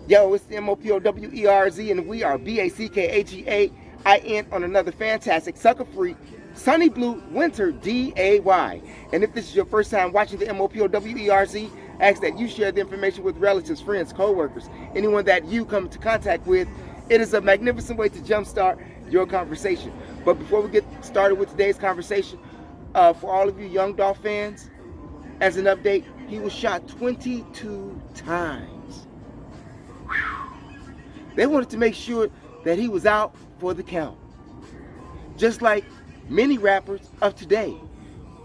Yo, it's the MOPOWERZ, and we are BACKAGAIN on another fantastic, sucker-free, sunny blue winter DAY. And if this is your first time watching the MOPOWERZ, I ask that you share the information with relatives, friends, co-workers, anyone that you come into contact with. It is a magnificent way to jumpstart your conversation. But before we get started with today's conversation, for all of you Young Dolph fans, as an update, he was shot 22 times. They wanted to make sure that he was out for the count. Just like many rappers of today.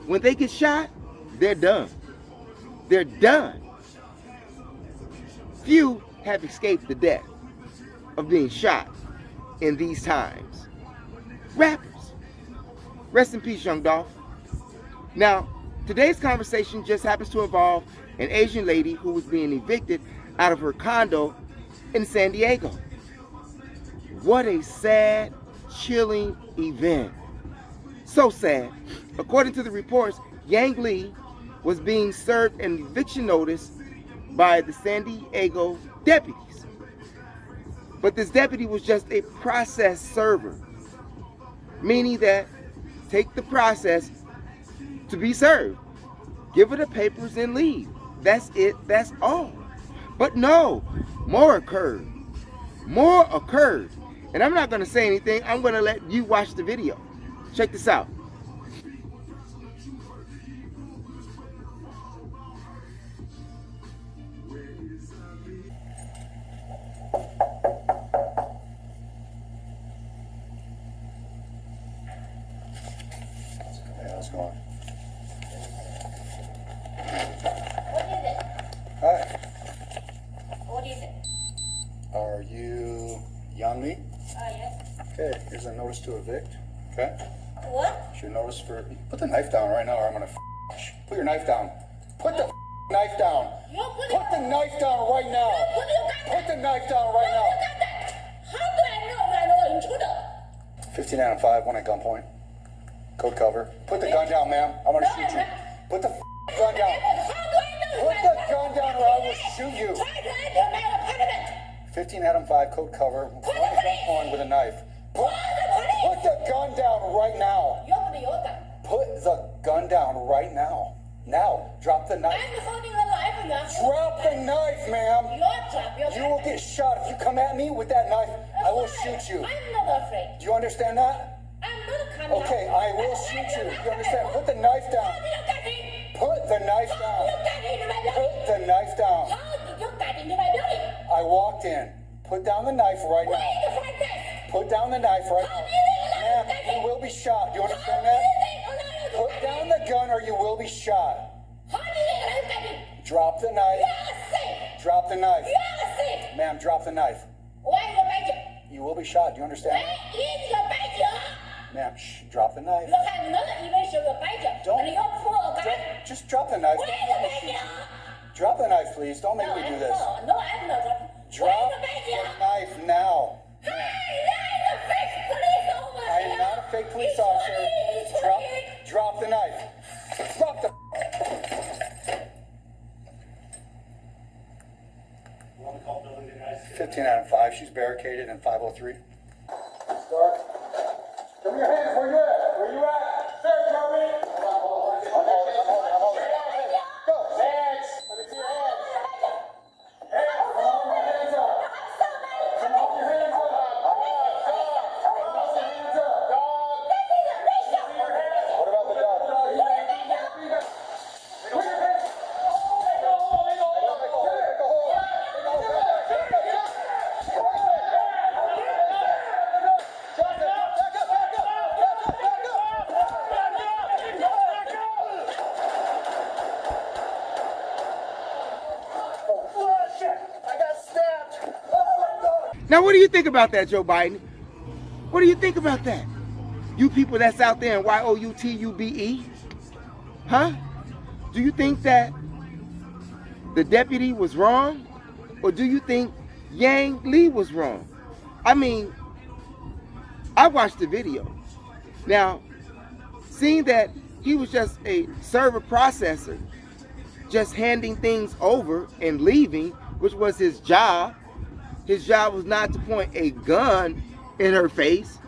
When they get shot, they're done. They're done. Few have escaped the death of being shot in these times. Rappers. Rest in peace, Young Dolph. Now, today's conversation just happens to involve an Asian lady who was being evicted out of her condo in San Diego. What a sad, chilling event. So sad. According to the reports, Yang Lee was being served an eviction notice by the San Diego deputies. But this deputy was just a process server, meaning that take the process to be served. Give her the papers and leave. That's it. That's all. But no, more occurred. More occurred. And I'm not going to say anything. I'm going to let you watch the video. Check this out. Hey, how's it going? What is it? Hi. What is it? Are you Yang Lee? Yes. Okay, here's a notice to evict. Okay? What? It's your notice for... Put the knife down right now or I'm gonna put your knife down. Put the knife down. You put Put the knife down right now. Put the knife down right now. How do I know I know intruder? 15 out of 5, one at gunpoint. Code cover. Put the gun down, ma'am. I'm gonna shoot you. Put the gun down. How do I know? Put the gun down or I will shoot you. Try to enter my apartment. 15 Adam 5, code cover. One at gunpoint with a knife. Put the gun down right now. Put the gun down right now. Now, drop the knife. I'm holding a knife. Drop the knife, ma'am. You You will get shot if you come at me with that knife. I will shoot you. I'm not afraid. Do you understand that? I'm not coming. Okay, I will shoot you. You understand? Put the knife down. Put the knife down. Put the knife down. How did you get into my building? I walked in. Put down the knife right Where now. is the front desk? Put down the knife right now. Ma'am, you will be shot. Do you understand that? Put down the gun or you will be shot. How did you get in? Drop the knife. Drop the knife. Ma'am, drop the knife. You will be shot. Do you understand? Ma'am, shh, drop the knife. Just drop the knife. Drop the knife, please. Don't make me do this. No, I'm not. Drop the knife now. I am not a fake police officer. Drop the knife. Drop the... 15 out of 5. She's barricaded in 503. Start. Come your hands. Where you at? Where you at? There, Jeremy. I'm holding. Go. Hands. Let me see your hands. Hands. Come on, your hands up. Come on, your hands up. Come on, your hands up. Dog. See your hands. What about the dog? Put your hands. Now, what do you think about that, Joe Biden? What do you think about that? You people that's out there in YOUTUBE? Huh? Do you think that the deputy was wrong? Or do you think Yang Lee was wrong? I mean, I watched the video. Now, seeing that he was just a server processor, just handing things over and leaving, which was his job, his job was not to point a gun in her face.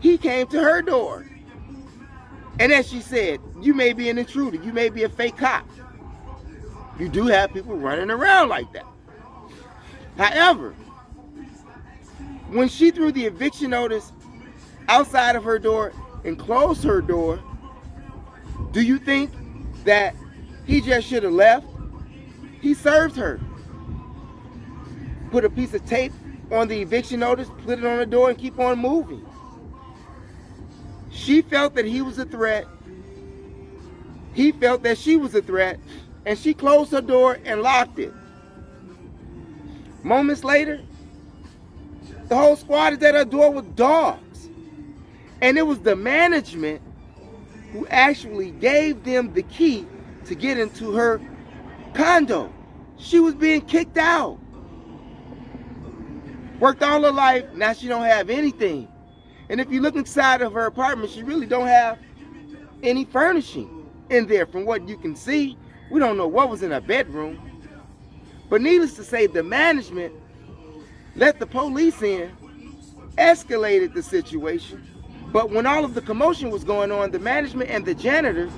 He came to her door. And as she said, you may be an intruder. You may be a fake cop. You do have people running around like that. However, when she threw the eviction notice outside of her door and closed her door, do you think that he just should have left? He served her. Put a piece of tape on the eviction notice, put it on the door, and keep on moving. She felt that he was a threat. He felt that she was a threat, and she closed her door and locked it. Moments later, the whole squad is at her door with dogs. And it was the management who actually gave them the key to get into her condo. She was being kicked out. Worked all her life, now she don't have anything. And if you look inside of her apartment, she really don't have any furnishing in there from what you can see. We don't know what was in her bedroom. But needless to say, the management let the police in, escalated the situation. But when all of the commotion was going on, the management and the janitor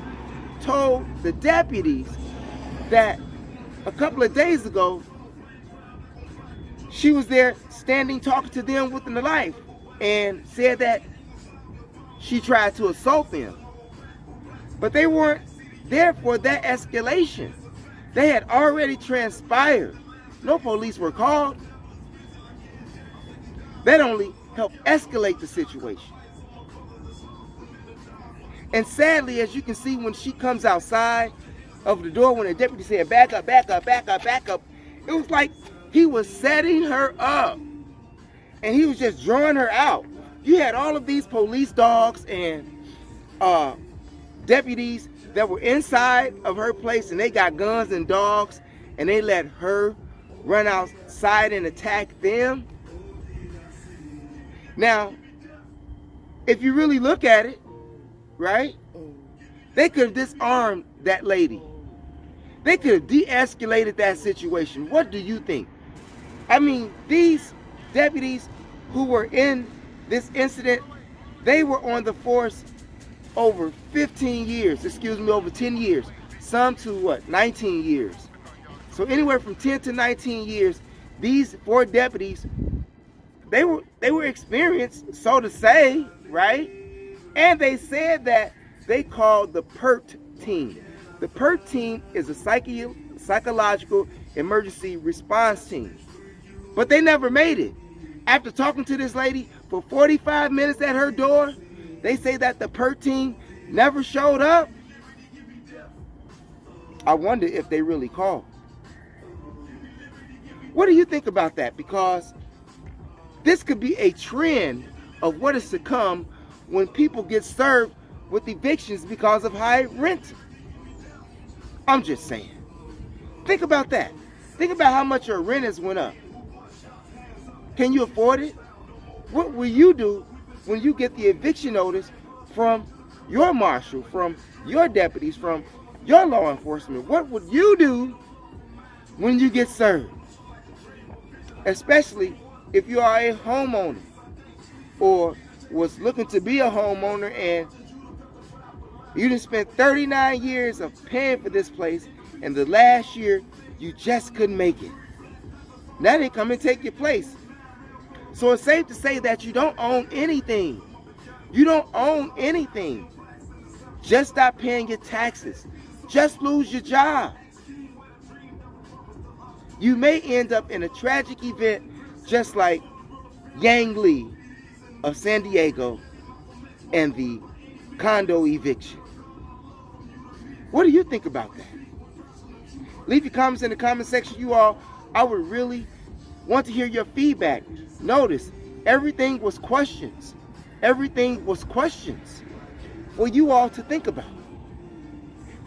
told the deputies that a couple of days ago, she was there standing talking to them with the knife and said that she tried to assault them. But they weren't there for that escalation. They had already transpired. No police were called. That only helped escalate the situation. And sadly, as you can see, when she comes outside of the door, when the deputy said, back up, back up, back up, back up, it was like he was setting her up. And he was just drawing her out. You had all of these police dogs and deputies that were inside of her place, and they got guns and dogs, and they let her run outside and attack them. Now, if you really look at it, right, they could have disarmed that lady. They could have de-escalated that situation. What do you think? I mean, these deputies who were in this incident, they were on the force over 15 years, over 10 years, some to what, 19 years. So anywhere from 10 to 19 years, these 4 deputies, they were experienced, so to say, right? And they said that they called the PERT team. The PERT team is a psychological emergency response team. But they never made it. After talking to this lady for 45 minutes at her door, they say that the PERT team never showed up. I wonder if they really called. What do you think about that? Because this could be a trend of what is to come when people get served with evictions because of high rent. I'm just saying. Think about that. Think about how much your rent has went up. Can you afford it? What will you do when you get the eviction notice from your marshal, from your deputies, from your law enforcement? What would you do when you get served? Especially if you are a homeowner or was looking to be a homeowner and you done spent 39 years of paying for this place, and the last year you just couldn't make it. Now they come and take your place. So it's safe to say that you don't own anything. You don't own anything. Just stop paying your taxes. Just lose your job. You may end up in a tragic event just like Yang Lee of San Diego and the condo eviction. What do you think about that? Leave your comments in the comment section. You all, I would really want to hear your feedback. Notice, everything was questions. Everything was questions for you all to think about.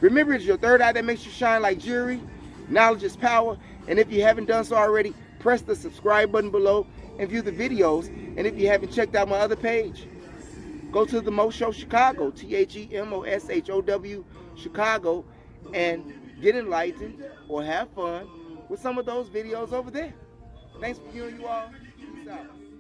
Remember, it's your third eye that makes you shine like jewelry. Knowledge is power. And if you haven't done so already, press the subscribe button below and view the videos. And if you haven't checked out my other page, go to the Mo Show Chicago, TheMoshow Chicago, and get enlightened or have fun with some of those videos over there. Thanks for viewing, you all. Peace out.